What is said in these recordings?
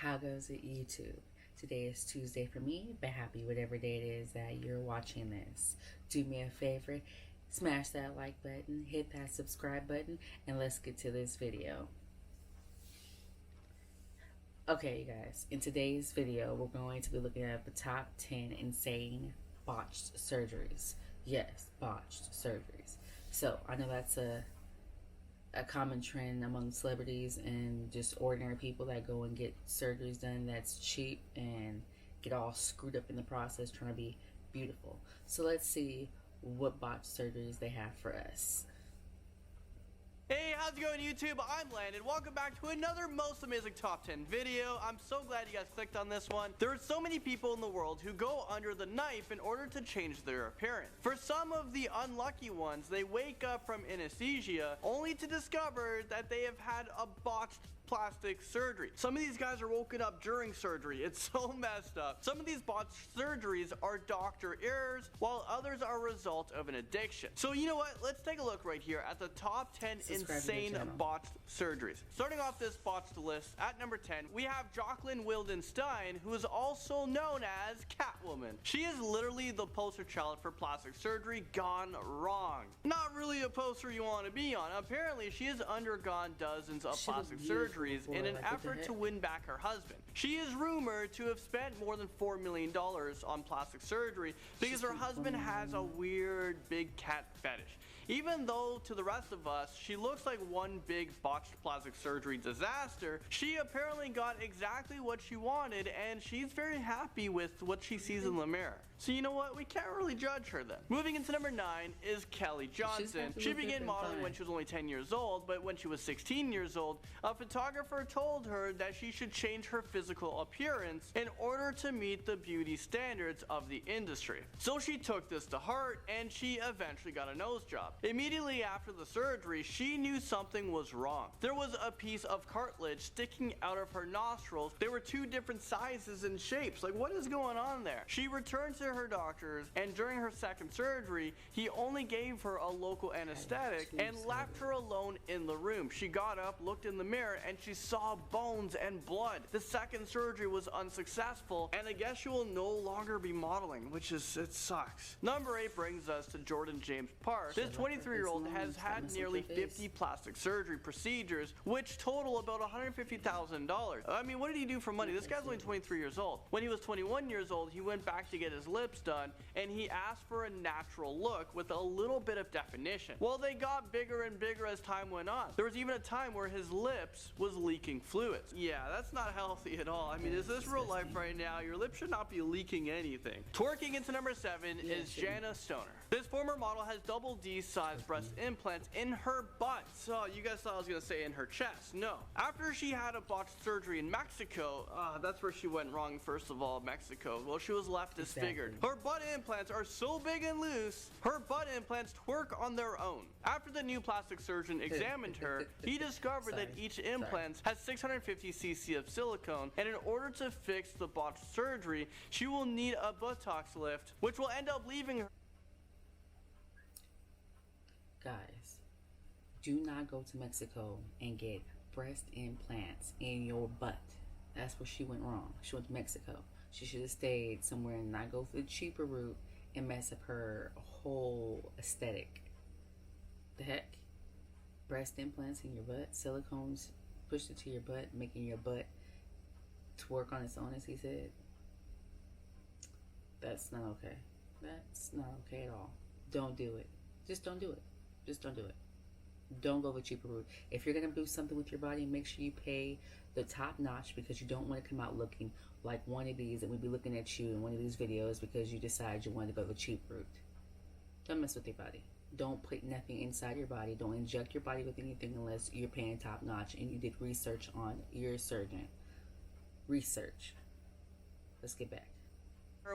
How goes it, YouTube? Today is Tuesday for me, but happy whatever day it is that you're watching this. Do me a favor, smash that like button, hit that subscribe button, and let's get to this video. Okay, you guys, in today's video, we're going to be looking at the top 10 insane botched surgeries. Yes, botched surgeries. So, I know that's a common trend among celebrities and just ordinary people that go and get surgeries done that's cheap and get all screwed up in the process trying to be beautiful. So let's see what botched surgeries they have for us. Hey, how's it going, YouTube? I'm Landon. Welcome back to another most amazing top 10 video. I'm so glad you guys clicked on this one. There are so many people in the world who go under the knife in order to change their appearance. For some of the unlucky ones, they wake up from anesthesia only to discover that they have had a botched plastic surgery. Some of these guys are woken up during surgery. It's so messed up. Some of these botched surgeries are doctor errors, while others are a result of an addiction. So you know what? Let's take a look right here at the top 10 insane botched surgeries. Starting off this botched list, at number 10, we have Jacqueline Wildenstein, who is also known as Catwoman. She is literally the poster child for plastic surgery gone wrong. Not really a poster you want to be on. Apparently, she has undergone dozens of plastic surgeries in an effort to win back her husband. She is rumored to have spent more than $4 million on plastic surgery because her husband has a weird big cat fetish. Even though to the rest of us, she looks like one big botched plastic surgery disaster, she apparently got exactly what she wanted and she's very happy with what she sees in the mirror. So you know what? We can't really judge her then. Moving into number 9 is Kelly Johnson. She began modeling when she was only 10 years old, but when she was 16 years old, a photographer told her that she should change her physical appearance in order to meet the beauty standards of the industry. So she took this to heart and she eventually got a nose job. Immediately after the surgery, she knew something was wrong. There was a piece of cartilage sticking out of her nostrils. They were two different sizes and shapes. Like, what is going on there? She returned to her doctors, and during her second surgery, he only gave her a local anesthetic and left her alone in the room. She got up, looked in the mirror, and she saw bones and blood. The second surgery was unsuccessful, and I guess she will no longer be modeling, which is, it sucks. Number 8 brings us to Jordan James Park. This 23-year-old has had nearly 50 plastic surgery procedures, which total about $150,000. I mean, what did he do for money? This guy's only 23 years old. When he was 21 years old, he went back to get his lips done, and he asked for a natural look with a little bit of definition. Well, they got bigger and bigger as time went on. There was even a time where his lips was leaking fluids. Yeah, that's not healthy at all. I mean, is this real life right now? Your lips should not be leaking anything. Twerking into number 7 is Jana Stoner. This former model has double D-sized breast implants in her butt. So you guys thought I was gonna say in her chest. No. After she had a botched surgery in Mexico, that's where she went wrong, first of all, Mexico. Well, she was left disfigured. Her butt implants are so big and loose, her butt implants twerk on their own. After the new plastic surgeon examined her, he discovered that each implant has 650 cc of silicone, and in order to fix the botched surgery, she will need a Botox lift, which will end up leaving her. Guys, do not go to Mexico and get breast implants in your butt. That's where she went wrong. She went to Mexico. She should have stayed somewhere and not go for the cheaper route and mess up her whole aesthetic. The heck? Breast implants in your butt, silicones pushed into your butt, making your butt twerk on its own, as he said. That's not okay. That's not okay at all. Don't do it. Just don't do it. Just don't do it. Don't go the cheaper route. If you're going to do something with your body, make sure you pay the top notch, because you don't want to come out looking like one of these and we'd be looking at you in one of these videos because you decided you wanted to go the cheap route. Don't mess with your body. Don't put nothing inside your body. Don't inject your body with anything unless you're paying top notch and you did research on your surgeon. Research. Let's get back.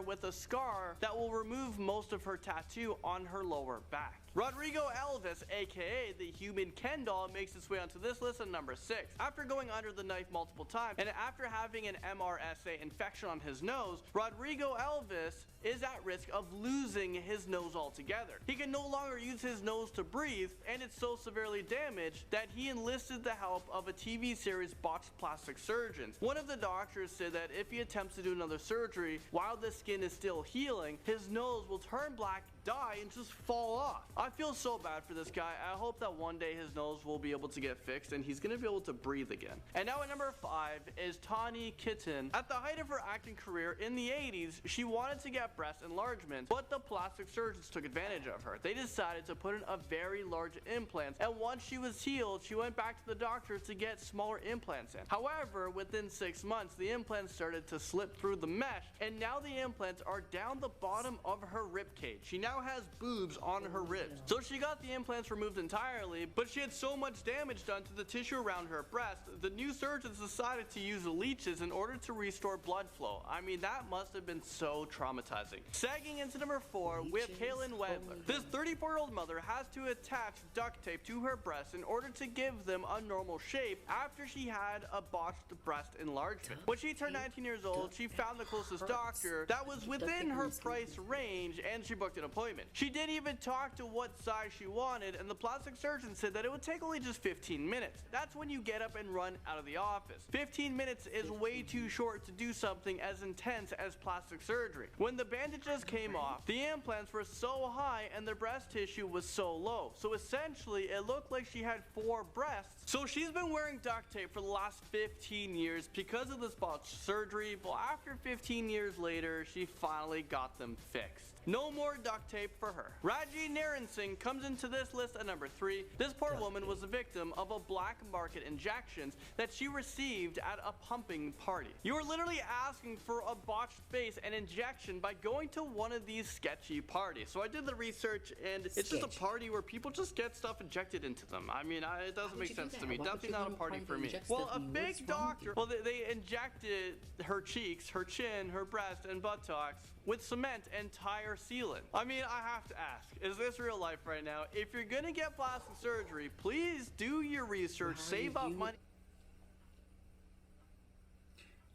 With a scar that will remove most of her tattoo on her lower back. Rodrigo Alves, aka the human Ken doll, makes its way onto this list at number 6. After going under the knife multiple times, and after having an MRSA infection on his nose, Rodrigo Alves is at risk of losing his nose altogether. He can no longer use his nose to breathe, and it's so severely damaged that he enlisted the help of a TV series, Botched Plastic Surgeons. One of the doctors said that if he attempts to do another surgery while the skin is still healing, his nose will turn black, die, and just fall off. I feel so bad for this guy. I hope that one day his nose will be able to get fixed and he's gonna be able to breathe again. And now at number 5 is Tawny Kitten. At the height of her acting career in the 80s, she wanted to get breast enlargement, but the plastic surgeons took advantage of her. They decided to put in a very large implant, and once she was healed, she went back to the doctor to get smaller implants in. However, within 6 months, the implants started to slip through the mesh, and now the implants are down the bottom of her rib cage. She now has boobs on her ribs. So she got the implants removed entirely, but she had so much damage done to the tissue around her breast, the new surgeons decided to use leeches in order to restore blood flow. I mean, that must have been so traumatizing. Sagging into number 4, we have Kaylin Wedler. This 34-year-old mother has to attach duct tape to her breasts in order to give them a normal shape after she had a botched breast enlargement. When she turned 19 years old, she found the closest doctor that was within her price range, and she booked an appointment. She didn't even talk to what size she wanted, and the plastic surgeon said that it would take only just 15 minutes. That's when you get up and run out of the office. 15 minutes is way too short to do something as intense as plastic surgery. When the bandages came off, the implants were so high and the breast tissue was so low. So essentially, it looked like she had 4 breasts. So she's been wearing duct tape for the last 15 years because of this botched surgery, but after 15 years later, she finally got them fixed. No more duct tape for her. Raji Naran Singh comes into this list at number 3. This poor woman was a victim of a black market injections that she received at a pumping party. You are literally asking for a botched face and injection by going to one of these sketchy parties. So I did the research, and it's just a party where people just get stuff injected into them. I mean, it doesn't make sense to me. Definitely not a party for me. Well, a big doctor, well, they injected her cheeks, her chin, her breast, and buttocks with cement and tire sealant. I mean, I have to ask, is this real life right now? If you're gonna get plastic surgery, please do your research, save up money.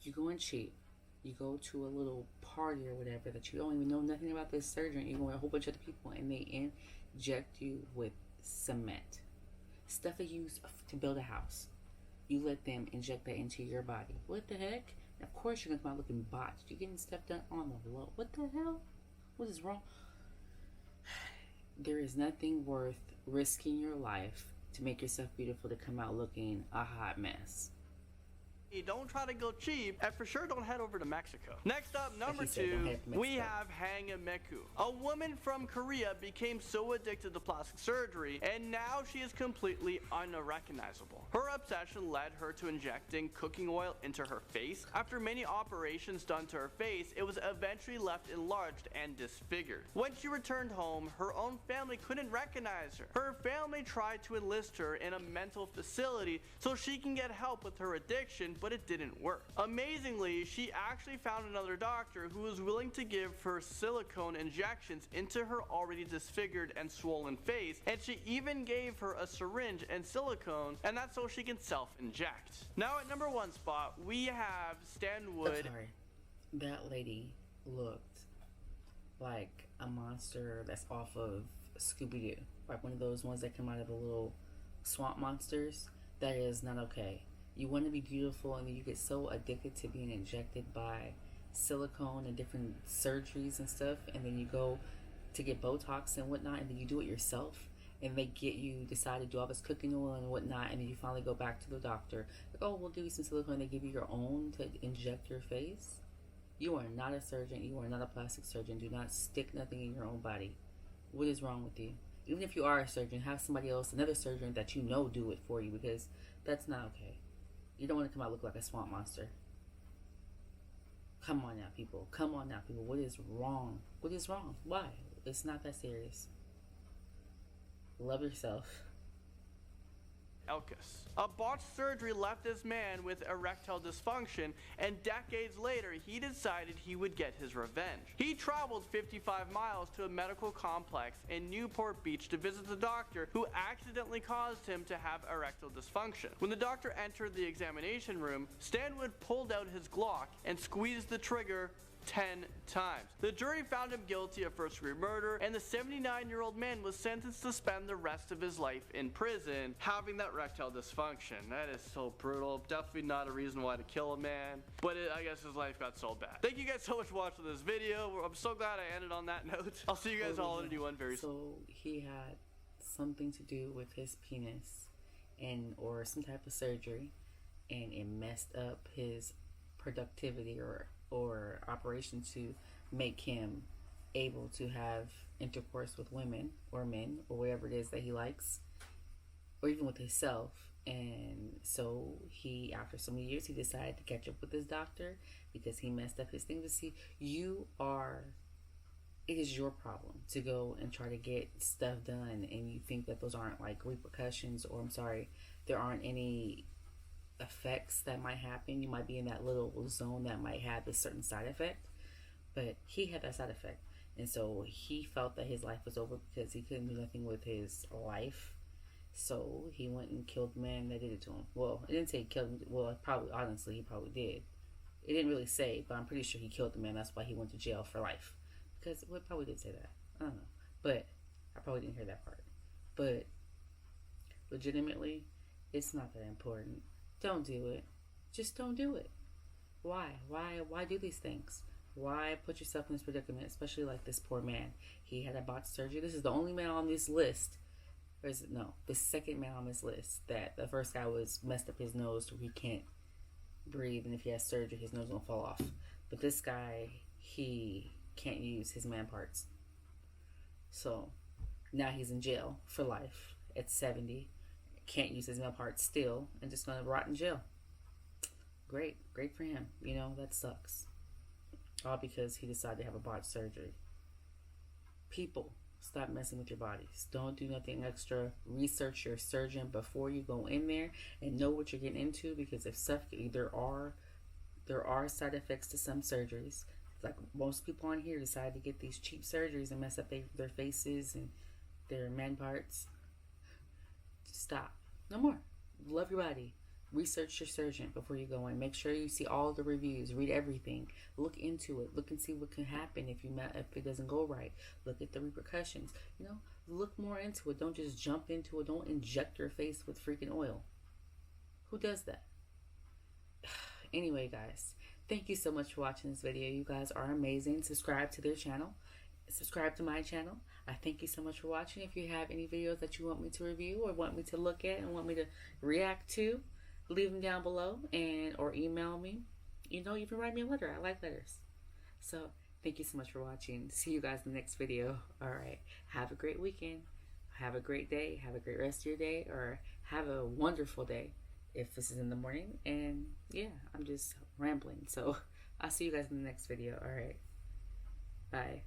You go and cheat. You go to a little party or whatever that you don't even know nothing about this surgery. You go with a whole bunch of other people and they inject you with cement. Stuff they use to build a house. You let them inject that into your body. What the heck? Of course you're gonna come out looking botched. You're getting stuff done on the low. What the hell? What is wrong? There is nothing worth risking your life to make yourself beautiful to come out looking a hot mess. Don't try to go cheap, and for sure don't head over to Mexico. Next up, number 2, we have Hang Meku. A woman from Korea became so addicted to plastic surgery, and now she is completely unrecognizable. Her obsession led her to injecting cooking oil into her face. After many operations done to her face, it was eventually left enlarged and disfigured. When she returned home, her own family couldn't recognize her. Her family tried to enlist her in a mental facility so she can get help with her addiction, but it didn't work. Amazingly, she actually found another doctor who was willing to give her silicone injections into her already disfigured and swollen face, and she even gave her a syringe and silicone, and that's so she can self-inject. Now at number 1 spot, we have Stan Wood. Sorry. That lady looked like a monster that's off of Scooby-Doo. Like one of those ones that come out of the little swamp monsters. That is not okay. You want to be beautiful, and then you get so addicted to being injected by silicone and different surgeries and stuff, and then you go to get Botox and whatnot, and then you do it yourself, and they get you decide to do all this cooking oil and whatnot, and then you finally go back to the doctor, like, oh, we'll do you some silicone. They give you your own to inject your face. You are not a surgeon. You are not a plastic surgeon. Do not stick nothing in your own body. What is wrong with you? Even if you are a surgeon, have somebody else, another surgeon that you know, do it for you, because that's not okay. You don't want to come out look like a swamp monster. Come on now, people. Come on now, people. What is wrong? What is wrong? Why? It's not that serious. Love yourself. Elkus. A botched surgery left this man with erectile dysfunction, and decades later he decided he would get his revenge. He traveled 55 miles to a medical complex in Newport Beach to visit the doctor who accidentally caused him to have erectile dysfunction. When the doctor entered the examination room, Stanwood pulled out his Glock and squeezed the trigger 10 times. The jury found him guilty of first-degree murder, and the 79-year-old man was sentenced to spend the rest of his life in prison having that erectile dysfunction. That is so brutal. Definitely not a reason why to kill a man, but I guess his life got so bad. Thank you guys so much for watching this video. I'm so glad I ended on that note. I'll see you guys all in a new one very soon. So he had something to do with his penis or some type of surgery, and it messed up his productivity or operation to make him able to have intercourse with women or men or whatever it is that he likes, or even with himself. And so he, after so many years, he decided to catch up with his doctor because he messed up his thing. To see, it is your problem to go and try to get stuff done, and you think that those aren't like repercussions, or there aren't any effects that might happen. You might be in that little zone that might have a certain side effect, but he had that side effect, and so he felt that his life was over because he couldn't do nothing with his life. So he went and killed the man that did it to him. Well, it didn't say he killed him. Well, honestly, he probably did. It didn't really say, but I'm pretty sure he killed the man. That's why he went to jail for life. Because it probably did say that. I don't know, but I probably didn't hear that part. But legitimately, it's not that important. Don't do it. Just don't do it. Why? Why do these things? Why put yourself in this predicament? Especially like this poor man. He had a botched surgery. This is the only man on this list. Or is it? No, the second man on this list. That the first guy was messed up his nose so he can't breathe, and if he has surgery, his nose will fall off. But this guy, he can't use his man parts. So now he's in jail for life at 70. Can't use his male parts still, and just gonna rot in jail. Great for him. That sucks. All because he decided to have a botched surgery. People, stop messing with your bodies. Don't do nothing extra. Research your surgeon before you go in there and know what you're getting into, because if there are side effects to some surgeries. Like most people on here decide to get these cheap surgeries and mess up their faces and their man parts. Stop. No more. Love your body. Research your surgeon before you go in. Make sure you see all the reviews. Read everything. Look into it. Look and see what can happen if it doesn't go right. Look at the repercussions. Look more into it. Don't just jump into it. Don't inject your face with freaking oil. Who does that? Anyway, guys, thank you so much for watching this video. You guys are amazing. Subscribe to their channel. Subscribe to my channel. I thank you so much for watching. If you have any videos that you want me to review or want me to look at and want me to react to, leave them down below or email me. You can write me a letter. I like letters. So thank you so much for watching. See you guys in the next video. All right. Have a great weekend. Have a great day. Have a great rest of your day, or have a wonderful day if this is in the morning. And yeah, I'm just rambling. So I'll see you guys in the next video. All right. Bye.